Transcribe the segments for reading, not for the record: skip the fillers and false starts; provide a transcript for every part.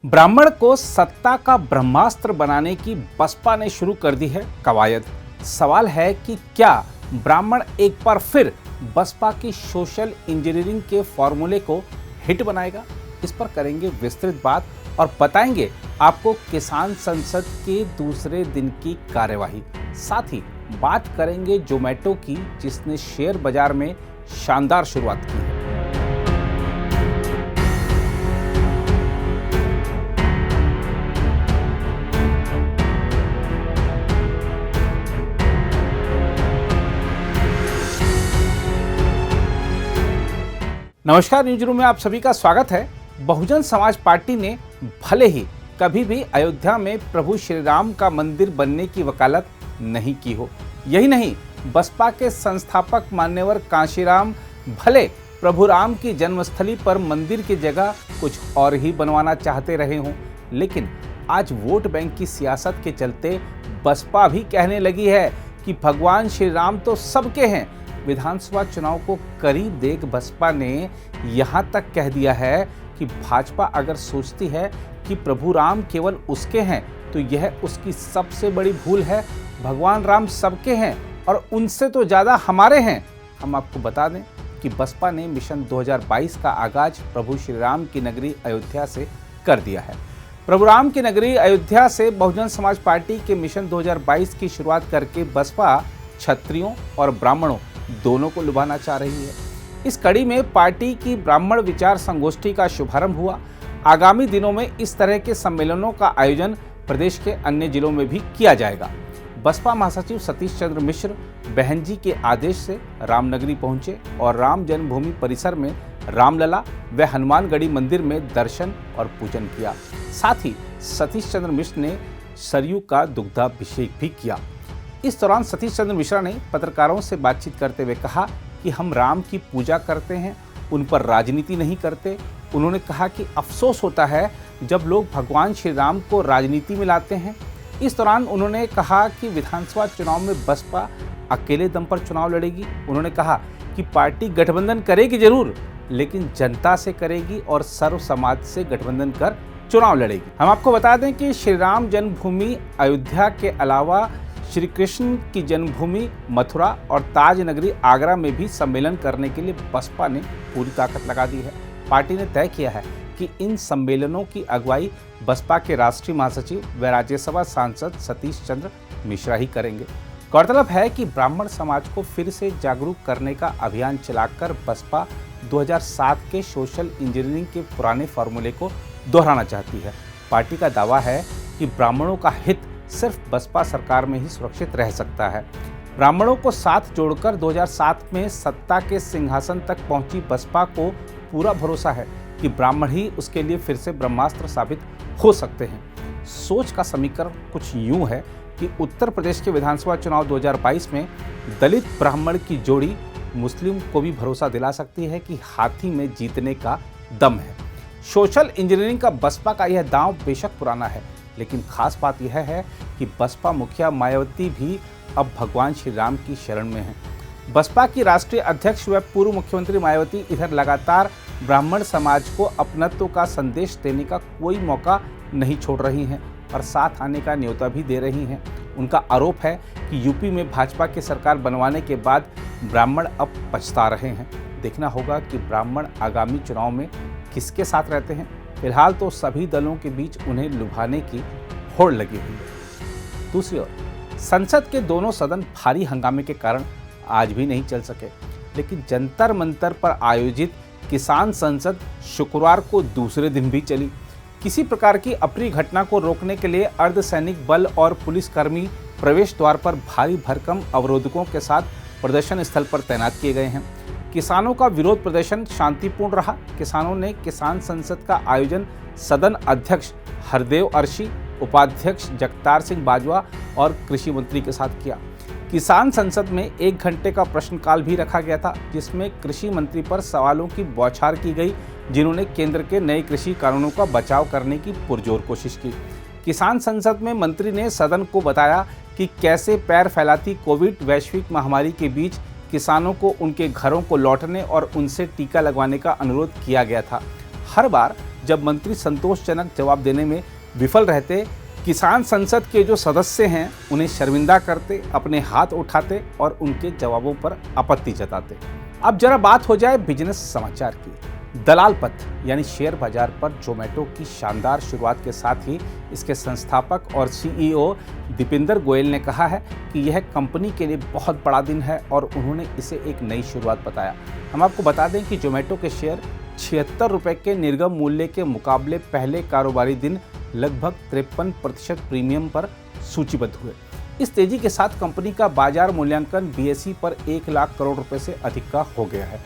ब्राह्मण को सत्ता का ब्रह्मास्त्र बनाने की बसपा ने शुरू कर दी है कवायद। सवाल है कि क्या ब्राह्मण एक बार फिर बसपा की सोशल इंजीनियरिंग के फॉर्मूले को हिट बनाएगा? इस पर करेंगे विस्तृत बात और बताएंगे आपको किसान संसद के दूसरे दिन की कार्यवाही। साथ ही बात करेंगे जोमेटो की, जिसने शेयर बाजार में शानदार शुरुआत की है। नमस्कार, न्यूज रूम में आप सभी का स्वागत है। बहुजन समाज पार्टी ने भले ही कभी भी अयोध्या में प्रभु श्री राम का मंदिर बनने की वकालत नहीं की हो, यही नहीं बसपा के संस्थापक मान्यवर कांशीराम भले प्रभु राम की जन्मस्थली पर मंदिर की जगह कुछ और ही बनवाना चाहते रहे हों, लेकिन आज वोट बैंक की सियासत के चलते बसपा भी कहने लगी है कि भगवान श्री राम तो सबके हैं। विधानसभा चुनाव को करीब देख बसपा ने यहां तक कह दिया है कि भाजपा अगर सोचती है कि प्रभु राम केवल उसके हैं तो यह उसकी सबसे बड़ी भूल है। भगवान राम सबके हैं और उनसे तो ज़्यादा हमारे हैं। हम आपको बता दें कि बसपा ने मिशन 2022 का आगाज प्रभु श्री राम की नगरी अयोध्या से कर दिया है। प्रभु राम की नगरी अयोध्या से बहुजन समाज पार्टी के मिशन 2022 की शुरुआत करके बसपा क्षत्रियों और ब्राह्मणों दोनों को लुभाना चाह रही है। इस कड़ी में पार्टी की ब्राह्मण विचार संगोष्ठी का शुभारंभ हुआ। आगामी दिनों में इस तरह के सम्मेलनों का आयोजन प्रदेश के अन्य जिलों में भी किया जाएगा। बसपा महासचिव सतीश चंद्र मिश्र बहन जी के आदेश से रामनगरी पहुंचे और राम जन्मभूमि परिसर में रामलला व हनुमानगढ़ी मंदिर में दर्शन और पूजन किया। साथ ही सतीश चंद्र मिश्र ने सरयू का दुग्धाभिषेक भी किया। इस दौरान सतीश चंद्र मिश्रा ने पत्रकारों से बातचीत करते हुए कहा कि हम राम की पूजा करते हैं, उन पर राजनीति नहीं करते। उन्होंने कहा कि अफसोस होता है जब लोग भगवान श्री राम को राजनीति में लाते हैं। इस दौरान उन्होंने कहा कि विधानसभा चुनाव में बसपा अकेले दम पर चुनाव लड़ेगी। उन्होंने कहा कि पार्टी गठबंधन करेगी जरूर, लेकिन जनता से करेगी और सर्व समाज से गठबंधन कर चुनाव लड़ेगी। हम आपको बता दें कि श्री राम जन्मभूमि अयोध्या के अलावा श्री कृष्ण की जन्मभूमि मथुरा और ताज नगरी आगरा में भी सम्मेलन करने के लिए बसपा ने पूरी ताकत लगा दी है। पार्टी ने तय किया है कि इन सम्मेलनों की अगुवाई बसपा के राष्ट्रीय महासचिव व राज्यसभा सांसद सतीश चंद्र मिश्रा ही करेंगे। गौरतलब है कि ब्राह्मण समाज को फिर से जागरूक करने का अभियान चलाकर बसपा 2007 के सोशल इंजीनियरिंग के पुराने फॉर्मूले को दोहराना चाहती है। पार्टी का दावा है कि ब्राह्मणों का हित सिर्फ बसपा सरकार में ही सुरक्षित रह सकता है। ब्राह्मणों को साथ जोड़कर 2007 में सत्ता के सिंहासन तक पहुंची बसपा को पूरा भरोसा है कि ब्राह्मण ही उसके लिए फिर से ब्रह्मास्त्र साबित हो सकते हैं। सोच का समीकरण कुछ यूं है कि उत्तर प्रदेश के विधानसभा चुनाव 2022 में दलित ब्राह्मण की जोड़ी मुस्लिम को भी भरोसा दिला सकती है कि हाथी में जीतने का दम है। सोशल इंजीनियरिंग का बसपा का यह दांव बेशक पुराना है, लेकिन खास बात यह है कि बसपा मुखिया मायावती भी अब भगवान श्री राम की शरण में हैं। बसपा की राष्ट्रीय अध्यक्ष व पूर्व मुख्यमंत्री मायावती इधर लगातार ब्राह्मण समाज को अपनत्व का संदेश देने का कोई मौका नहीं छोड़ रही हैं और साथ आने का न्योता भी दे रही हैं। उनका आरोप है कि यूपी में भाजपा की सरकार बनवाने के बाद ब्राह्मण अब पछता रहे हैं। देखना होगा कि ब्राह्मण आगामी चुनाव में किसके साथ रहते हैं। फिलहाल तो सभी दलों के बीच उन्हें लुभाने की होड़ लगी हुई है। दूसरी ओर संसद के दोनों सदन भारी हंगामे के कारण आज भी नहीं चल सके, लेकिन जंतर मंतर पर आयोजित किसान संसद शुक्रवार को दूसरे दिन भी चली। किसी प्रकार की अप्रिय घटना को रोकने के लिए अर्धसैनिक बल और पुलिसकर्मी प्रवेश द्वार पर भारी भरकम अवरोधकों के साथ प्रदर्शन स्थल पर तैनात किए गए हैं। किसानों का विरोध प्रदर्शन शांतिपूर्ण रहा। किसानों ने किसान संसद का आयोजन सदन अध्यक्ष हरदेव अर्शी, उपाध्यक्ष जगतार सिंह बाजवा और कृषि मंत्री के साथ किया। किसान संसद में 1 घंटे का प्रश्नकाल भी रखा गया था, जिसमें कृषि मंत्री पर सवालों की बौछार की गई, जिन्होंने केंद्र के नए कृषि कानूनों का बचाव करने की पुरजोर कोशिश की। किसान संसद में मंत्री ने सदन को बताया कि कैसे पैर फैलाती कोविड वैश्विक महामारी के बीच किसानों को उनके घरों को लौटने और उनसे टीका लगवाने का अनुरोध किया गया था। हर बार जब मंत्री संतोषजनक जवाब देने में विफल रहते, किसान संसद के जो सदस्य हैं उन्हें शर्मिंदा करते, अपने हाथ उठाते और उनके जवाबों पर आपत्ति जताते। अब जरा बात हो जाए बिजनेस समाचार की। दलाल पथ यानी शेयर बाजार पर जोमेटो की शानदार शुरुआत के साथ ही इसके संस्थापक और सीईओ दीपेंद्र गोयल ने कहा है कि यह कंपनी के लिए बहुत बड़ा दिन है और उन्होंने इसे एक नई शुरुआत बताया। हम आपको बता दें कि जोमेटो के शेयर 76 रुपये के निर्गम मूल्य के मुकाबले पहले कारोबारी दिन लगभग 53% प्रीमियम पर सूचीबद्ध हुए। इस तेजी के साथ कंपनी का बाजार मूल्यांकन BSE पर 1 लाख करोड़ रुपए से अधिक का हो गया है।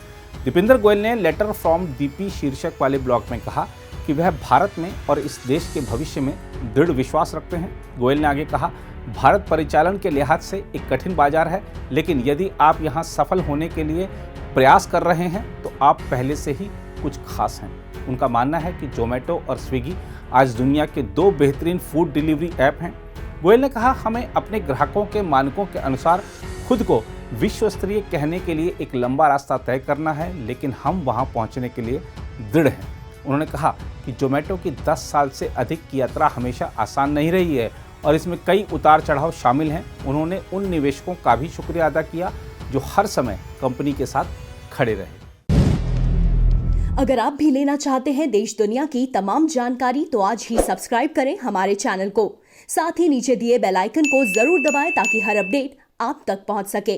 दीपेंद्र गोयल ने लेटर फ्रॉम DP शीर्षक वाले ब्लॉग में कहा कि वह भारत में और इस देश के भविष्य में दृढ़ विश्वास रखते हैं। गोयल ने आगे कहा, भारत परिचालन के लिहाज से एक कठिन बाजार है, लेकिन यदि आप यहाँ सफल होने के लिए प्रयास कर रहे हैं तो आप पहले से ही कुछ खास हैं। उनका मानना है कि जोमेटो और स्विगी आज दुनिया के 2 बेहतरीन फूड डिलीवरी ऐप हैं। गोयल ने कहा, हमें अपने ग्राहकों के मानकों के अनुसार खुद को विश्व स्तरीय कहने के लिए एक लंबा रास्ता तय करना है, लेकिन हम वहां पहुंचने के लिए दृढ़ हैं। उन्होंने कहा कि जोमेटो की 10 साल से अधिक की यात्रा हमेशा आसान नहीं रही है और इसमें कई उतार चढ़ाव शामिल हैं। उन्होंने उन निवेशकों का भी शुक्रिया अदा किया जो हर समय कंपनी के साथ खड़े रहे। अगर आप भी लेना चाहते हैं देश दुनिया की तमाम जानकारी तो आज ही सब्सक्राइब करें हमारे चैनल को। साथ ही नीचे दिए बेल आइकन को जरूर दबाएं ताकि हर अपडेट आप तक पहुंच सके।